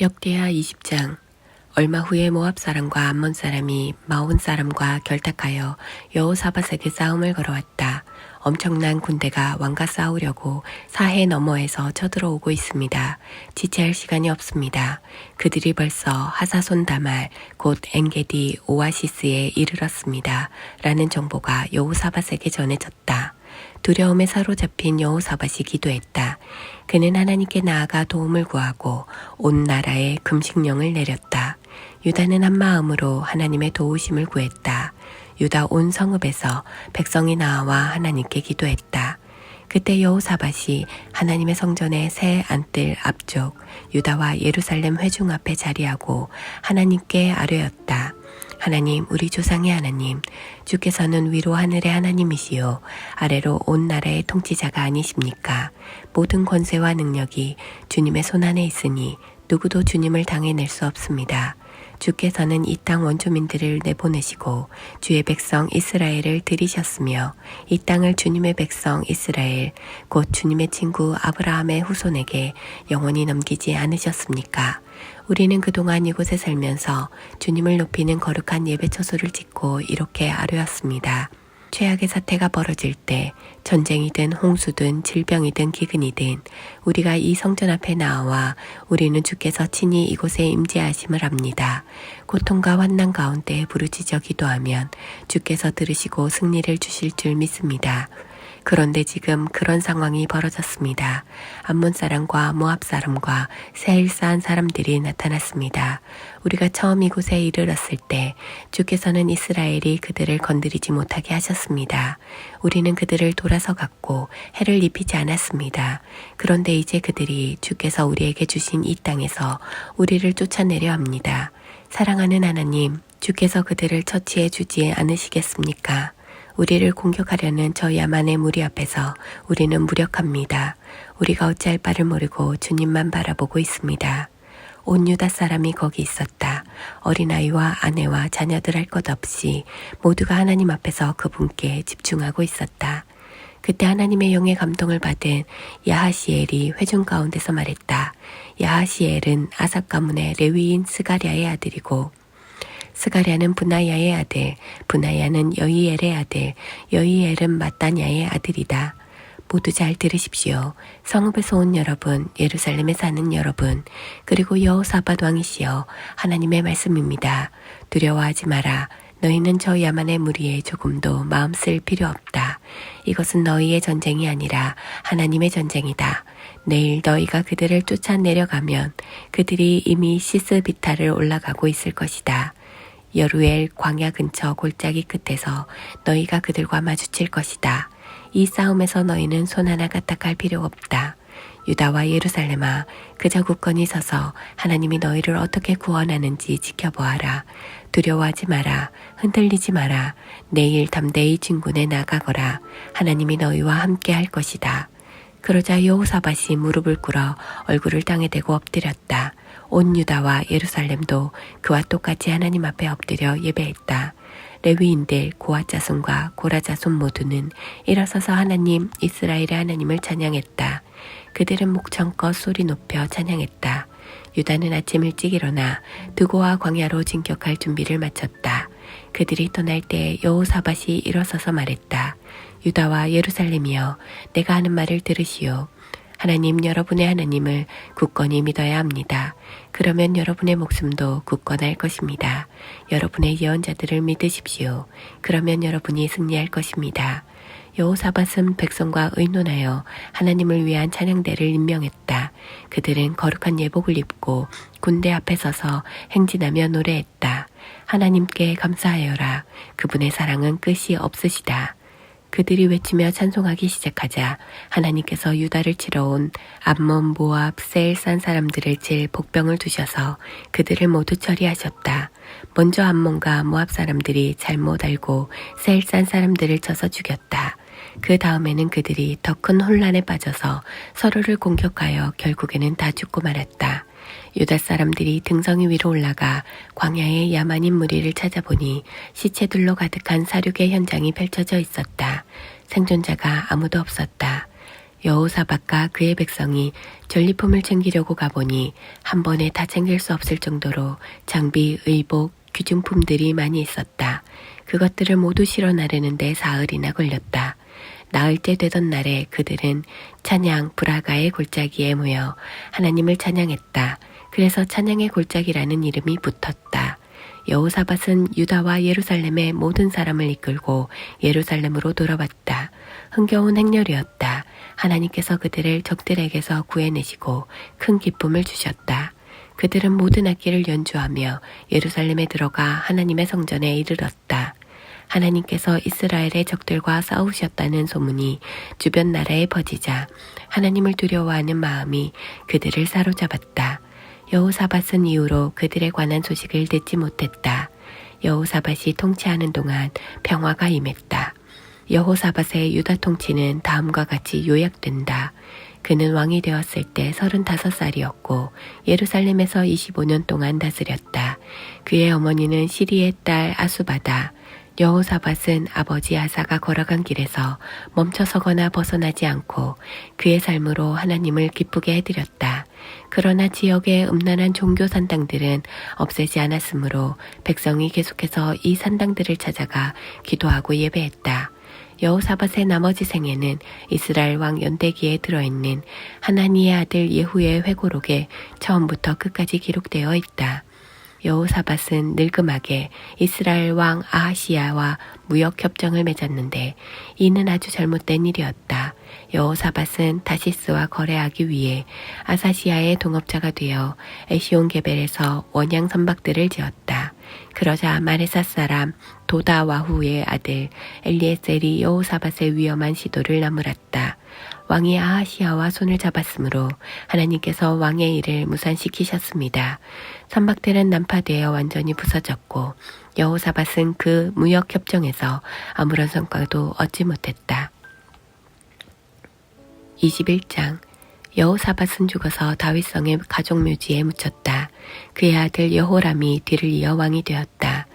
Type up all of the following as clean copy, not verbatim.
역대하 20장. 얼마 후에 모압 사람과 암몬 사람이 마온 사람과 결탁하여 여호사밧에게 싸움을 걸어왔다. 엄청난 군대가 왕과 싸우려고 사해 너머에서 쳐들어오고 있습니다. 지체할 시간이 없습니다. 그들이 벌써 하사손 다말 곧 엔게디 오아시스에 이르렀습니다. 라는 정보가 여호사밧에게 전해졌다. 두려움에 사로잡힌 여호사밧이 기도했다. 그는 하나님께 나아가 도움을 구하고 온 나라에 금식령을 내렸다. 유다는 한 마음으로 하나님의 도우심을 구했다. 유다 온 성읍에서 백성이 나와 하나님께 기도했다. 그때 여호사밧이 하나님의 성전의 새 안뜰 앞쪽 유다와 예루살렘 회중 앞에 자리하고 하나님께 아뢰었다. 하나님, 우리 조상의 하나님, 주께서는 위로 하늘의 하나님이시요 아래로 온 나라의 통치자가 아니십니까? 모든 권세와 능력이 주님의 손안에 있으니 누구도 주님을 당해낼 수 없습니다. 주께서는 이 땅 원주민들을 내보내시고 주의 백성 이스라엘을 들이셨으며 이 땅을 주님의 백성 이스라엘 곧 주님의 친구 아브라함의 후손에게 영원히 넘기지 않으셨습니까? 우리는 그동안 이곳에 살면서 주님을 높이는 거룩한 예배 처소를 짓고 이렇게 아뢰었습니다. 최악의 사태가 벌어질 때 전쟁이든 홍수든 질병이든 기근이든 우리가 이 성전 앞에 나와 우리는 주께서 친히 이곳에 임재하심을 압니다. 고통과 환난 가운데 부르짖어 기도하면 주께서 들으시고 승리를 주실 줄 믿습니다. 그런데 지금 그런 상황이 벌어졌습니다. 암몬 사람과 모압 사람과 세일사한 사람들이 나타났습니다. 우리가 처음 이곳에 이르렀을 때 주께서는 이스라엘이 그들을 건드리지 못하게 하셨습니다. 우리는 그들을 돌아서 갔고 해를 입히지 않았습니다. 그런데 이제 그들이 주께서 우리에게 주신 이 땅에서 우리를 쫓아내려 합니다. 사랑하는 하나님, 주께서 그들을 처치해 주지 않으시겠습니까? 우리를 공격하려는 저 야만의 무리 앞에서 우리는 무력합니다. 우리가 어찌할 바를 모르고 주님만 바라보고 있습니다. 온 유다 사람이 거기 있었다. 어린아이와 아내와 자녀들 할 것 없이 모두가 하나님 앞에서 그분께 집중하고 있었다. 그때 하나님의 영의 감동을 받은 야하시엘이 회중 가운데서 말했다. 야하시엘은 아삽 가문의 레위인 스가랴의 아들이고 스가랴는 분하야의 아들, 분하야는 여이엘의 아들, 여이엘은 마따냐의 아들이다. 모두 잘 들으십시오. 성읍에서 온 여러분, 예루살렘에 사는 여러분, 그리고 여호사밧 왕이시여 하나님의 말씀입니다. 두려워하지 마라. 너희는 저 야만의 무리에 조금도 마음 쓸 필요 없다. 이것은 너희의 전쟁이 아니라 하나님의 전쟁이다. 내일 너희가 그들을 쫓아내려가면 그들이 이미 시스비타를 올라가고 있을 것이다. 여루엘 광야 근처 골짜기 끝에서 너희가 그들과 마주칠 것이다. 이 싸움에서 너희는 손 하나 까딱할 필요 없다. 유다와 예루살렘아, 그저 굳건히 서서 하나님이 너희를 어떻게 구원하는지 지켜보아라. 두려워하지 마라. 흔들리지 마라. 내일 담대히 진군에 나가거라. 하나님이 너희와 함께 할 것이다. 그러자 여호사밧이 무릎을 꿇어 얼굴을 땅에 대고 엎드렸다. 온 유다와 예루살렘도 그와 똑같이 하나님 앞에 엎드려 예배했다. 레위인들 고아 자손과 고라 자손 모두는 일어서서 하나님 이스라엘의 하나님을 찬양했다. 그들은 목청껏 소리 높여 찬양했다. 유다는 아침 일찍 일어나 드고와 광야로 진격할 준비를 마쳤다. 그들이 떠날 때 여호사밧이 일어서서 말했다. 유다와 예루살렘이여, 내가 하는 말을 들으시오. 하나님, 여러분의 하나님을 굳건히 믿어야 합니다. 그러면 여러분의 목숨도 굳건할 것입니다. 여러분의 예언자들을 믿으십시오. 그러면 여러분이 승리할 것입니다. 여호사밧은 백성과 의논하여 하나님을 위한 찬양대를 임명했다. 그들은 거룩한 예복을 입고 군대 앞에 서서 행진하며 노래했다. 하나님께 감사하여라. 그분의 사랑은 끝이 없으시다. 그들이 외치며 찬송하기 시작하자 하나님께서 유다를 치러 온 암몬, 모압, 세일산 사람들을 칠 복병을 두셔서 그들을 모두 처리하셨다. 먼저 암몬과 모압 사람들이 잘못 알고 세일산 사람들을 쳐서 죽였다. 그 다음에는 그들이 더 큰 혼란에 빠져서 서로를 공격하여 결국에는 다 죽고 말았다. 유다 사람들이 등성이 위로 올라가 광야의 야만인 무리를 찾아보니 시체들로 가득한 사륙의 현장이 펼쳐져 있었다. 생존자가 아무도 없었다. 여호사밧과 그의 백성이 전리품을 챙기려고 가보니 한 번에 다 챙길 수 없을 정도로 장비, 의복, 귀중품들이 많이 있었다. 그것들을 모두 실어 나르는데 사흘이나 걸렸다. 나흘째 되던 날에 그들은 찬양 브라가의 골짜기에 모여 하나님을 찬양했다. 그래서 찬양의 골짜기라는 이름이 붙었다. 여호사밧은 유다와 예루살렘의 모든 사람을 이끌고 예루살렘으로 돌아왔다. 흥겨운 행렬이었다. 하나님께서 그들을 적들에게서 구해내시고 큰 기쁨을 주셨다. 그들은 모든 악기를 연주하며 예루살렘에 들어가 하나님의 성전에 이르렀다. 하나님께서 이스라엘의 적들과 싸우셨다는 소문이 주변 나라에 퍼지자 하나님을 두려워하는 마음이 그들을 사로잡았다. 여호사밧은 이후로 그들에 관한 소식을 듣지 못했다. 여호사밧이 통치하는 동안 평화가 임했다. 여호사밧의 유다 통치는 다음과 같이 요약된다. 그는 왕이 되었을 때 35살이었고 예루살렘에서 25년 동안 다스렸다. 그의 어머니는 시리의 딸 아수바다. 여호사밧은 아버지 아사가 걸어간 길에서 멈춰서거나 벗어나지 않고 그의 삶으로 하나님을 기쁘게 해드렸다. 그러나 지역의 음란한 종교 산당들은 없애지 않았으므로 백성이 계속해서 이 산당들을 찾아가 기도하고 예배했다. 여호사밧의 나머지 생애는 이스라엘 왕 연대기에 들어있는 하나니의 아들 예후의 회고록에 처음부터 끝까지 기록되어 있다. 여호사밧은 늙음하게 이스라엘 왕 아하시야와 무역 협정을 맺었는데 이는 아주 잘못된 일이었다. 여호사밧은 다시스와 거래하기 위해 아사시아의 동업자가 되어 에시온 게벨에서 원양 선박들을 지었다. 그러자 마레사 사람 도다와후의 아들 엘리에셀이 여호사밧의 위험한 시도를 나무랐다. 왕이 아하시야와 손을 잡았으므로 하나님께서 왕의 일을 무산시키셨습니다. 선박들은 난파되어 완전히 부서졌고 여호사밧은 그 무역협정에서 아무런 성과도 얻지 못했다. 21장 여호사밧은 죽어서 다윗성의 가족묘지에 묻혔다. 그의 아들 여호람이 뒤를 이어 왕이 되었다.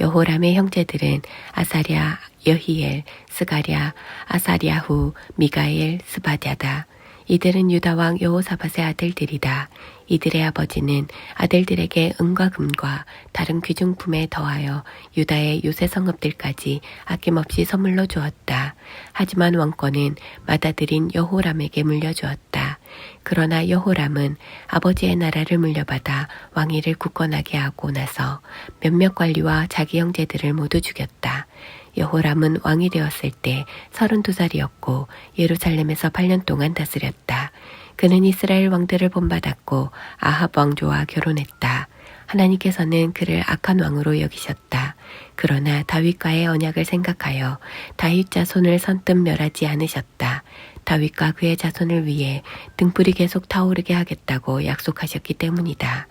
여호람의 형제들은 아사랴, 여히엘, 스가랴, 아사랴후, 미가엘, 스바랴다. 이들은 유다왕 여호사밧의 아들들이다. 이들의 아버지는 아들들에게 은과 금과 다른 귀중품에 더하여 유다의 요새 성읍들까지 아낌없이 선물로 주었다. 하지만 왕권은 맏아들인 여호람에게 물려주었다. 그러나 여호람은 아버지의 나라를 물려받아 왕위를 굳건하게 하고 나서 몇몇 관리와 자기 형제들을 모두 죽였다. 여호람은 왕이 되었을 때 32살이었고 예루살렘에서 8년 동안 다스렸다. 그는 이스라엘 왕들을 본받았고 아합 왕조와 결혼했다. 하나님께서는 그를 악한 왕으로 여기셨다. 그러나 다윗과의 언약을 생각하여 다윗 자손을 선뜻 멸하지 않으셨다. 다윗과 그의 자손을 위해 등불이 계속 타오르게 하겠다고 약속하셨기 때문이다.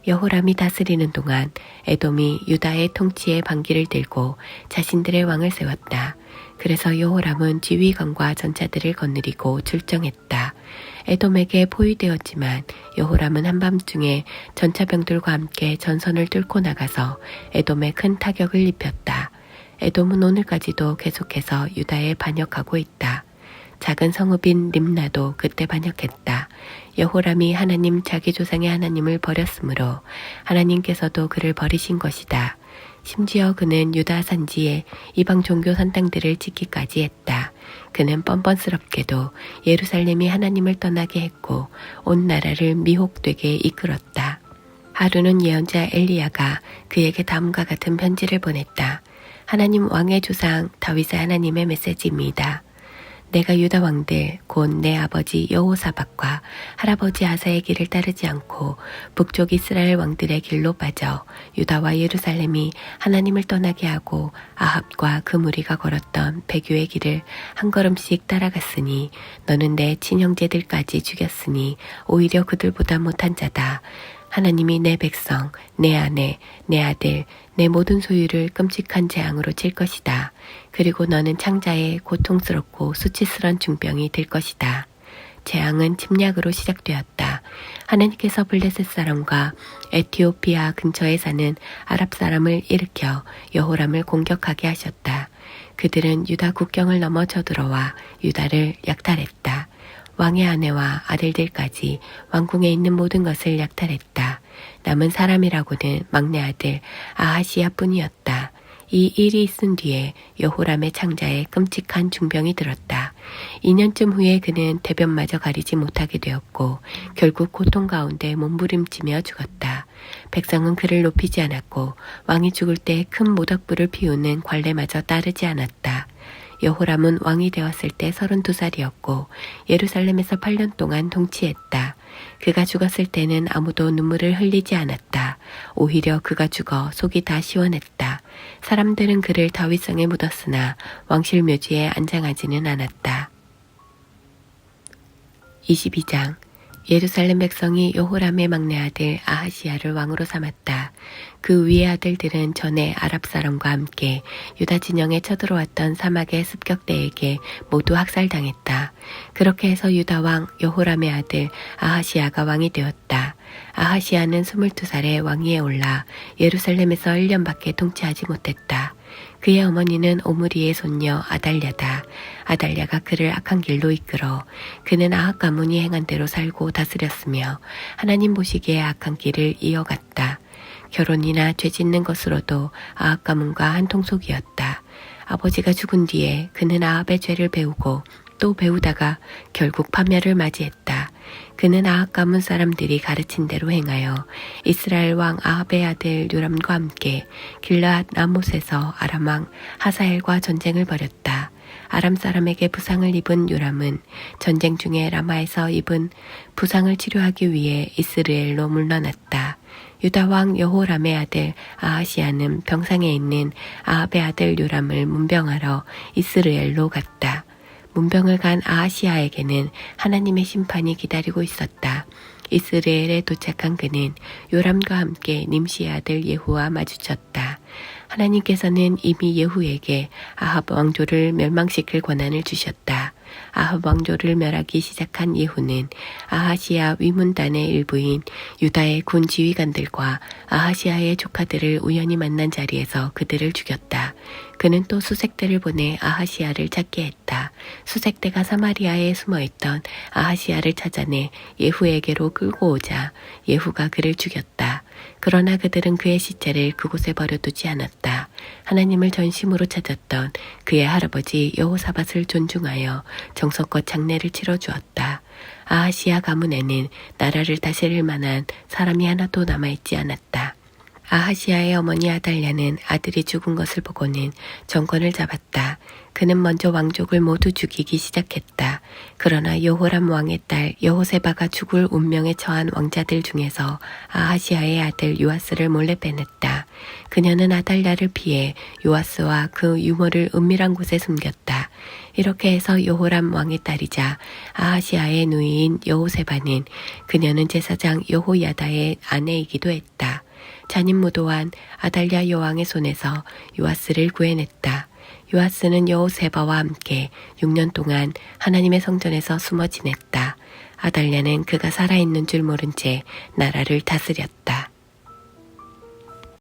여호람이 다스리는 동안 에돔이 유다의 통치에 반기를 들고 자신들의 왕을 세웠다. 그래서 여호람은 지휘관과 전차들을 거느리고 출정했다. 에돔에게 포위되었지만 여호람은 한밤중에 전차병들과 함께 전선을 뚫고 나가서 에돔에 큰 타격을 입혔다. 에돔은 오늘까지도 계속해서 유다에 반역하고 있다. 작은 성읍인 림나도 그때 반역했다. 여호람이 하나님 자기 조상의 하나님을 버렸으므로 하나님께서도 그를 버리신 것이다. 심지어 그는 유다 산지에 이방 종교 산당들을 짓기까지 했다. 그는 뻔뻔스럽게도 예루살렘이 하나님을 떠나게 했고 온 나라를 미혹되게 이끌었다. 하루는 예언자 엘리야가 그에게 다음과 같은 편지를 보냈다. 하나님 왕의 조상 다윗의 하나님의 메시지입니다. 내가 유다 왕들 곧 내 아버지 여호사밧과 할아버지 아사의 길을 따르지 않고 북쪽 이스라엘 왕들의 길로 빠져 유다와 예루살렘이 하나님을 떠나게 하고 아합과 그 무리가 걸었던 배교의 길을 한 걸음씩 따라갔으니 너는 내 친형제들까지 죽였으니 오히려 그들보다 못한 자다. 하나님이 내 백성, 내 아내, 내 아들, 내 모든 소유를 끔찍한 재앙으로 칠 것이다. 그리고 너는 창자에 고통스럽고 수치스런 중병이 될 것이다. 재앙은 침략으로 시작되었다. 하나님께서 블레셋 사람과 에티오피아 근처에 사는 아랍 사람을 일으켜 여호람을 공격하게 하셨다. 그들은 유다 국경을 넘어 쳐들어와 유다를 약탈했다. 왕의 아내와 아들들까지 왕궁에 있는 모든 것을 약탈했다. 남은 사람이라고는 막내 아들 아하시야 뿐이었다. 이 일이 있은 뒤에 여호람의 창자에 끔찍한 중병이 들었다. 2년쯤 후에 그는 대변마저 가리지 못하게 되었고 결국 고통 가운데 몸부림치며 죽었다. 백성은 그를 높이지 않았고 왕이 죽을 때 큰 모닥불을 피우는 관례마저 따르지 않았다. 여호람은 왕이 되었을 때 32살이었고 예루살렘에서 8년 동안 통치했다. 그가 죽었을 때는 아무도 눈물을 흘리지 않았다. 오히려 그가 죽어 속이 다 시원했다. 사람들은 그를 다윗성에 묻었으나 왕실 묘지에 안장하지는 않았다. 22장 예루살렘 백성이 여호람의 막내 아들 아하시야를 왕으로 삼았다. 그 위의 아들들은 전에 아랍 사람과 함께 유다 진영에 쳐들어왔던 사막의 습격대에게 모두 학살당했다. 그렇게 해서 유다 왕 여호람의 아들 아하시야가 왕이 되었다. 아하시야는 22살에 왕위에 올라 예루살렘에서 1년밖에 통치하지 못했다. 그의 어머니는 오므리의 손녀 아달랴다. 아달랴가 그를 악한 길로 이끌어 그는 아합 가문이 행한 대로 살고 다스렸으며 하나님 보시기에 악한 길을 이어갔다. 결혼이나 죄 짓는 것으로도 아합 가문과 한 통속이었다. 아버지가 죽은 뒤에 그는 아합의 죄를 배우고 또 배우다가 결국 파멸을 맞이했다. 그는 아합 가문 사람들이 가르친 대로 행하여 이스라엘 왕 아합의 아들 요람과 함께 길르앗 라못에서 아람 왕 하사엘과 전쟁을 벌였다. 아람 사람에게 부상을 입은 요람은 전쟁 중에 라마에서 입은 부상을 치료하기 위해 이스라엘로 물러났다. 유다 왕 여호람의 아들 아하시야는 병상에 있는 아합의 아들 요람을 문병하러 이스라엘로 갔다. 문병을 간 아하시야에게는 하나님의 심판이 기다리고 있었다. 이스라엘에 도착한 그는 요람과 함께 님시의 아들 예후와 마주쳤다. 하나님께서는 이미 예후에게 아합 왕조를 멸망시킬 권한을 주셨다. 아합 왕조를 멸하기 시작한 예후는 아하시야 위문단의 일부인 유다의 군 지휘관들과 아하시야의 조카들을 우연히 만난 자리에서 그들을 죽였다. 그는 또 수색대를 보내 아하시야를 찾게 했다. 수색대가 사마리아에 숨어있던 아하시야를 찾아내 예후에게로 끌고 오자 예후가 그를 죽였다. 그러나 그들은 그의 시체를 그곳에 버려두지 않았다. 하나님을 전심으로 찾았던 그의 할아버지 여호사밧을 존중하여 정성껏 장례를 치러주었다. 아하시야 가문에는 나라를 다스릴 만한 사람이 하나도 남아있지 않았다. 아하시야의 어머니 아달랴는 아들이 죽은 것을 보고는 정권을 잡았다. 그는 먼저 왕족을 모두 죽이기 시작했다. 그러나 여호람 왕의 딸 여호세바가 죽을 운명에 처한 왕자들 중에서 아하시야의 아들 요아스를 몰래 빼냈다. 그녀는 아달랴를 피해 요아스와 그 유모를 은밀한 곳에 숨겼다. 이렇게 해서 여호람 왕의 딸이자 아하시야의 누이인 여호세바는 그녀는 제사장 여호야다의 아내이기도 했다. 잔인무도한 아달랴 여왕의 손에서 요아스를 구해냈다. 요아스는 여호세바와 함께 6년 동안 하나님의 성전에서 숨어 지냈다. 아달랴는 그가 살아있는 줄 모른 채 나라를 다스렸다.